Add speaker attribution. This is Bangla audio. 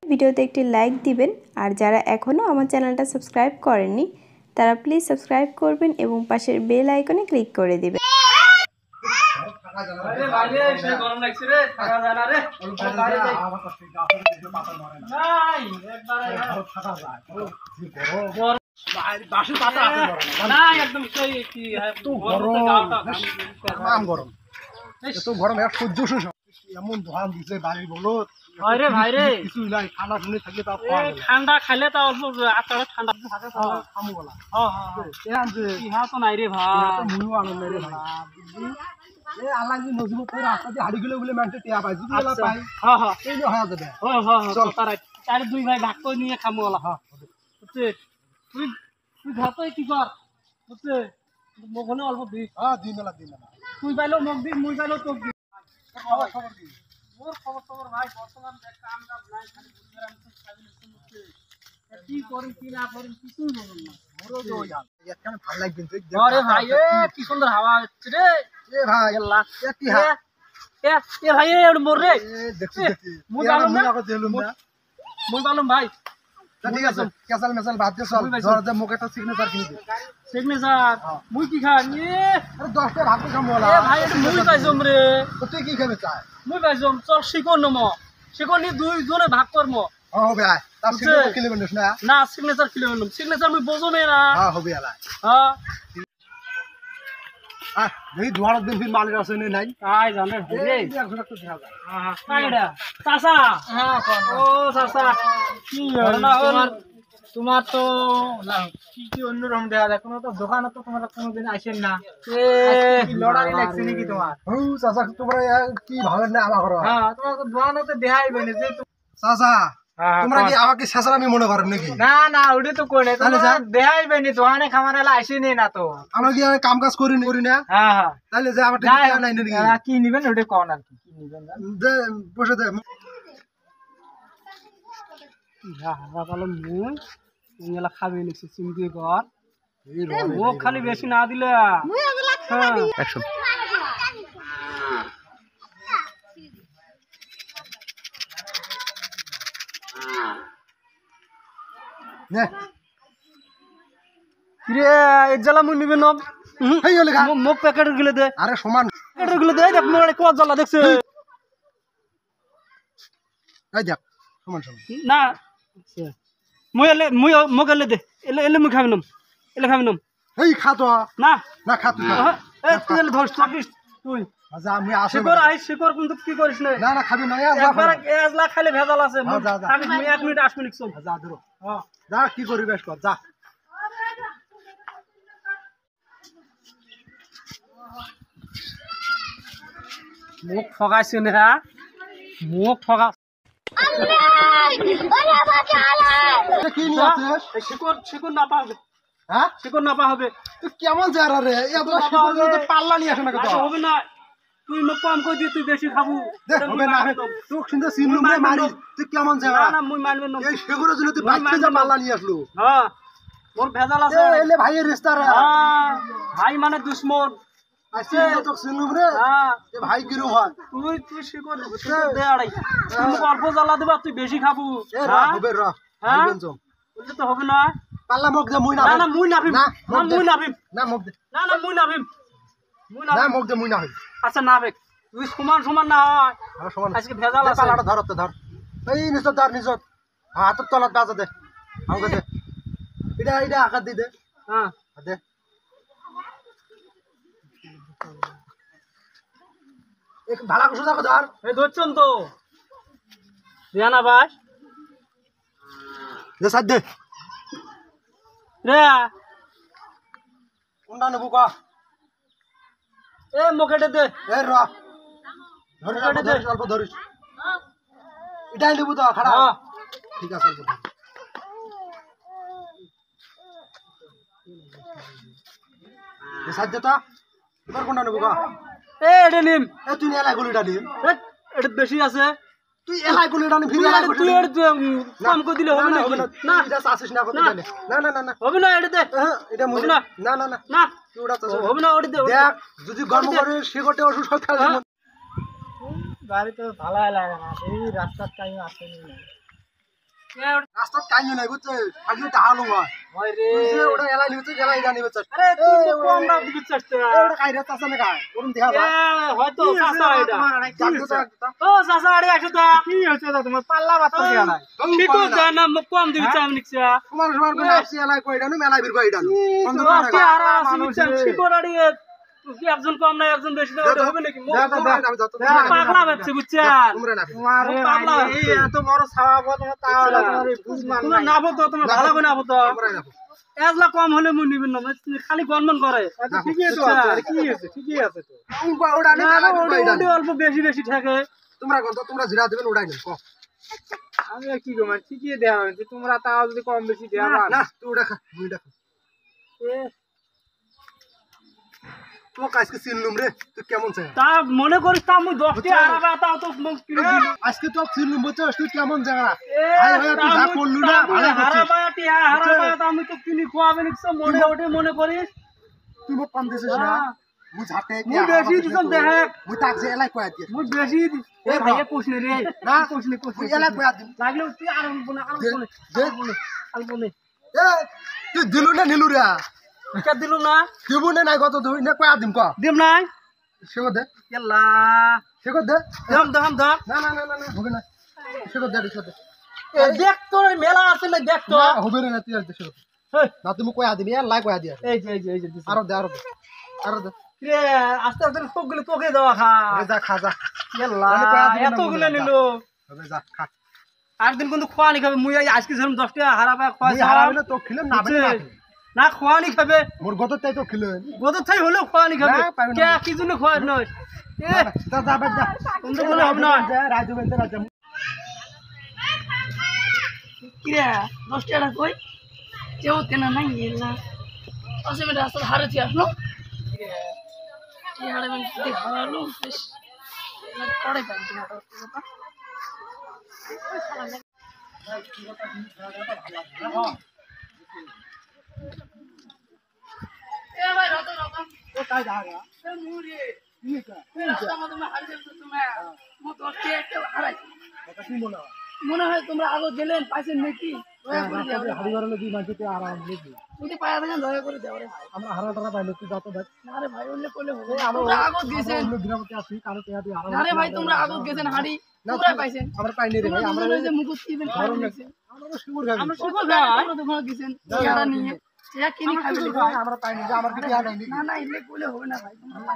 Speaker 1: ভিডিওতে একটি লাইক দিবেন আর যারা এখনও আমার চ্যানেলটা সাবস্ক্রাইব করেননি তারা প্লিজ সাবস্ক্রাইব করবেন এবং পাশের বেল আইকনে ক্লিক করে দিবেন।
Speaker 2: আরে ভাইরে সে গরম লাগছে রে থাকা যায় না রে বাইরে যাই নাই একবারে থাকা যায় গরম বাসি পাতা আছে গরম না একদম সেই কি এত গরম আম গরম এত গরম এক সহ্য শেষ এমন দোকান দিছে বাড়ি বলো আরে ভাইরে কিছু নাই ঠান্ডা শুনে থাকে তা ঠান্ডা খাইলে তা অল্প আতড়ে ঠান্ডা থাকে খামু বলা হ্যাঁ হ্যাঁ কি হা তো নাই রে ভাই তো মুইও আনন্দ রে ভাই এ আল্লাহ যদি নজরুল তোর রাস্তা দিয়ে হাড়ি গেলে বলে মানুষে টিয়া পায় যদি এলা পাই হ্যাঁ হ্যাঁ এই যে হয়ে যাবে হ্যাঁ হ্যাঁ চল তার দুই ভাই ভাগ করে নিয়ে খামু ওলা হ্যাঁ বুঝছে তুই তুই ঘাতই কি কর বুঝছে মগনে অল্প দি হ্যাঁ দিন না তুই পাইলো মগ দি মুই পাইলো তোক দি খবর দি মোর খবর ভাই বর্তমান দেখ কাম কাজ নাই খালি বুঝে আমি তো খাবি শুনতে কি করি কি না করি কিছুই বলুন না মোরও তো ইয়ার একখান ভালো লাগবে আরে ভাই এ কি সুন্দর হাওয়া হচ্ছে রে এ ভাই আল্লাহ এ কি হা এ ভাই এ মোর রে দেখছি মুই বালুম না মুই বালুম ভাই ঠিক আছে কেসাল মেসাল বাদ দে চল ধর দে মুকে একটা সিগনেচার কিনে দে সিগনেচার মুই কি খাই এ আরে 10 টা ভাগ খামু ওলা এ ভাই মুই পাইছম রে তুই কি খাবে চাই মুই পাইছম চল শিকন নম শিকন নি দুই জনে ভাগ করম হবে আয় তার সিগনেচার কিনে বনিস না না সিগনেচার কিনে বনম সিগনেচার মুই বজমে না হ্যাঁ হবে আলা হ্যাঁ এই দুয়ার দিন ফির মালিক আছে নাই আই জানে রে একজন একটু দেখা যায় হ্যাঁ কাইডা চাচা হ্যাঁ ও চাচা কি না তোমার তো কি অন্যরকম দেখা যায় কোনো তো দোকানে তো তোমরা কোনোদিন আসেন না এ লড়াই লাগছে নাকি তোমার ও চাচা তোমরা কি ভাবেন না আমার ঘর হ্যাঁ তোমার তো দোকানে তো দেখাই বনে যে চাচা তোমরা কি আমাকে শেষরামি মনে করেন নাকি না না ওটা তো কোনে তোমরা দেখাই বনে দোকানে খামারেলা আসেনি না তো আমরা কি কাম কাজ করি না হ্যাঁ হ্যাঁ তাহলে যে আমার টাকা নাই নাকি কি নিবেন ওটা কোন আর কি নিবেন দে বসে দে মুই খাবি নিছি চিমটি কর ও খালি বেশি না দিলে অ্যাকশন নে কিরে এক জ্বালা মুই নিবে নম হেই হলে খা মুখ প্যাকেট গুলো দে আরে সমান প্যাকেট গুলো দে দেখ মোরে কত জ্বালা দেখছ এই দেখ সমান না মুই মগলে দে এলে মুই খাবি নম এই খা তো না না খা তুই এই তুই এলে ধরছ তুই আচ্ছা আমি আসে শিকর কিন্তু কি করিস না না খাবি না একবার এজলা খালি ভেজাল আছে আমি 1 মিনিট 8 মিনিট চল যা ধরো হ্যাঁ যা কি করি বেশ কর যা মুখ ফগাইছ না মুখ ফগা কি নিয়ে আছিস শিকর না পাবে হ্যাঁ শিকর না পাবে তুই কেমন যারা রে এত শিকর যদি পাল্লা নিয়ে আসে না কত হবে না তুই মুখ কম কই দি তুই বেশি খাবো হবে না তুই কিন্তু সিনলুম রে মারি তুই কেমন যারা না মুই মানবে না এই শিকর যদি তুই বাইতে যা পাল্লা নিয়ে আসলো হ্যাঁ মোর ভেজাল আছে এলে ভাইয়ের রিশতা রে হ্যাঁ ভাই মানে দুশমন আচ্ছা তো সিনলুম রে হ্যাঁ এ ভাই কিরু হয় তুই শিকর দে আড়াই তুই অল্প জ্বালা দিবা তুই বেশি খাবো হ্যাঁ হবে র হ্যাঁ বলতে তো হবে না পাল্লা মুখ দে মুই না না মুই নাভিম না মুই নাভিম না মুখ দে না মুই নাভিম না মুখ দে মুই নাভিম আচ্ছা নাভিক তুই সমান না হয় হ্যাঁ সমান আজকে ভেজাল আছে পাল্লাটা ধর এই নিচত ধর নিচত হাতত তলত বাজা দে আমাকে দে এটা আকার দি দে হ্যাঁ দে এক ভাড়া কত টাকা ধর এই ধরছন তো রিয়ানা ভাই দে সাদ দে রে কোনটা নেবো কা এ মকেটে দে এ র ধরে দে অল্প ধরিস এটাই নেবো তো খাড়া ঠিক আছে অল্প দে সাদ দে তো এবার কোনটা নেবো কা এ এটা নিম এ তুই এলাই গুলিটা নিম এটা বেশি আছে তুই এলাই গুলিটা নিম ফিরে এলাই তুই কাম কই দিলে হবে না না এটা আসিস না কথা জানে না হবে না এটা দে এটা মুই না না তুই ওটা হবে না ওটা দে দেখ যদি গরম করে শিকটে ওষুধ খাওয়া গাড়ি তো ভালো লাগে না এই রাস্তার টাইম আসেনি রাস্তা কাইনি নাই বুঝছে আগে টাহালো হয়
Speaker 3: হয় রে
Speaker 2: তুই যে ওটা এলাই নিবে এলাই জানি বুঝছে
Speaker 3: আরে তুই তো কম দাম দিবি চাচ্ছে
Speaker 2: ওটা কাইরে চাচা না গায় ওরম দেখা যা
Speaker 3: হয়তো চাচা এটা ও চাচা আরে একশো তো কি হচ্ছে তোমার পাল্লা বাচ্চা দিয়া নাই কি তো জানা কম দিবি চাম নিকছা
Speaker 2: তোমার সবার কোন আসি এলাই কইডানো মেলাই বির কইডানো বন্ধ করে
Speaker 3: কি আর আসি কি করাড়ি তুই একজন কম না একজন বেশি না ওটা হবে নাকি পাগলা বাচ্চা বুঝছা
Speaker 2: তোমরা না
Speaker 3: তোমার পাগলা এই এত বড় ছাওয়াবো তোমার তাহলে তোমার বুঝমান তোমার নাবো তো তোমার ভালো করে নাবো তো
Speaker 2: তোমরা না
Speaker 3: এজলা কম হলে মুই নিবেন না তুমি খালি গনমন করে ঠিকই তো আছে কি আছে ঠিকই আছে তো
Speaker 2: ওটা
Speaker 3: না
Speaker 2: না
Speaker 3: ওটা অল্প বেশি বেশি থাকে
Speaker 2: তোমরা কোন তোমরা জিরা দিবেন ওটাই নেন কো
Speaker 3: আমি কি গো মানে ঠিকই দেওয়া হয়েছে তোমরা তাও যদি কম বেশি দেওয়া
Speaker 2: না তুই ওটা খা মুই এটা তোমার কাজকে চিনলুম রে তুই কেমন চাই
Speaker 3: তা মনে করিস তা মুই 10 টি আরাবা তাও তো কিলো
Speaker 2: আজকে তো চিনলুম বুঝছস তুই কেমন জায়গা আই ভাই তুই যা করলু না ভালো করছিস
Speaker 3: হারাবাটি হারাবা তা আমি তো কিনি খোয়াবে নিছ মনে ওঠে মনে করিস
Speaker 2: তুই মোক কম দিছিস না মুই ঝাটে
Speaker 3: মুই বেশি দিছম দেখ
Speaker 2: মুই তাক যে এলাই কয়া দিয়ে
Speaker 3: মুই বেশি এ ভাইয়া কোশনে রে
Speaker 2: না
Speaker 3: কোশনে
Speaker 2: তুই এলাই কয়া দিম
Speaker 3: লাগলে তুই আর বনে আর বনে
Speaker 2: এ তুই দিলু না নিলু রে
Speaker 3: কে দিলু না
Speaker 2: দিব না নাই কত তুই না কয়া দিম ক
Speaker 3: দিম নাই
Speaker 2: সেগো দে
Speaker 3: ইয়াল্লা
Speaker 2: সেগো দে
Speaker 3: দম দম দম
Speaker 2: না না না না হবে না সেগো দে সেগো দে
Speaker 3: এ দেখ তোর মেলা আছে না দেখ তো
Speaker 2: না হবে না তুই আর দে সেগো না তুমি কয়া দিবি আর লাই কয়া দিয়া
Speaker 3: এই যে
Speaker 2: আরো দে আরো দে
Speaker 3: রে আস্তে আস্তে সবগুলো তোকে দেওয়া খা
Speaker 2: যা খা যা
Speaker 3: ইয়াল্লা এতগুলো নিল
Speaker 2: হবে যা খা
Speaker 3: আর দিন কিন্তু খোয়ানি খাবে মুই আজকে ধরুন 10 টাকা হারাবা খোয়া
Speaker 2: মুই হারাইলে তো খিলে না বলে
Speaker 3: না খোয়ানি খাবে
Speaker 2: মোর গত তাই তো খিলে
Speaker 3: গোদর থাই হলেও খোয়ানি খাবে
Speaker 2: না, পারবে না।
Speaker 3: কে কি জন্য খোয়ার নয় এ
Speaker 2: যা যা বাদ যা
Speaker 3: তোমরা বলে হবে না
Speaker 2: যা রাজু বেঁধে রাজা
Speaker 4: কিরা 10 টাকা কই কেউ তেনা নাই এলা আসলে রাস্তা হারে ছি আসলো এই হারে মানে কি হারালো শেষ করে পাই তোমার কথা এ ভাই রাতো
Speaker 2: তো কাই দাগা
Speaker 4: এ মুড়ি
Speaker 2: কি কা
Speaker 4: রাস্তা মধ্যে হারে যাচ্ছে তুমি মো 10 টাকা একটা হারাই
Speaker 2: এটা কি মনে হয়
Speaker 4: মনে হয় তোমরা আগে গেলেন পাইছেন নাকি দয়া করে দাও রে।
Speaker 2: হাড়ি গরলে দুই মাঝে আরাম লিখি
Speaker 4: যদি পায়া থাকেন দয়া করে দাও রে ভাই
Speaker 2: আমরা হারা টাকা পাইলে তুই যত দেখ
Speaker 4: না রে ভাই অন্য করলে হবে তোমরা আগত গেছেন
Speaker 2: আমরা গ্রামতে আসি কারো টিয়া দিয়ে আরাম
Speaker 4: না রে ভাই তোমরা আগত গেছেন হাড়ি তোমরা পাইছেন
Speaker 2: আমরা পাইনি রে ভাই আমরা
Speaker 4: যে মুকুট কিবেন খাইবেন গেছেন
Speaker 2: আমরা শুকুর গাবি
Speaker 4: আমরা শুকর ভাই তোমরা দোকানে গেছেন ইয়ারা নিয়ে যা কিনি খাইবেন
Speaker 2: আমরা পাইনি যে আমার কি টিয়া নাই
Speaker 4: না না ইলে কইলে হবে না ভাই তোমরা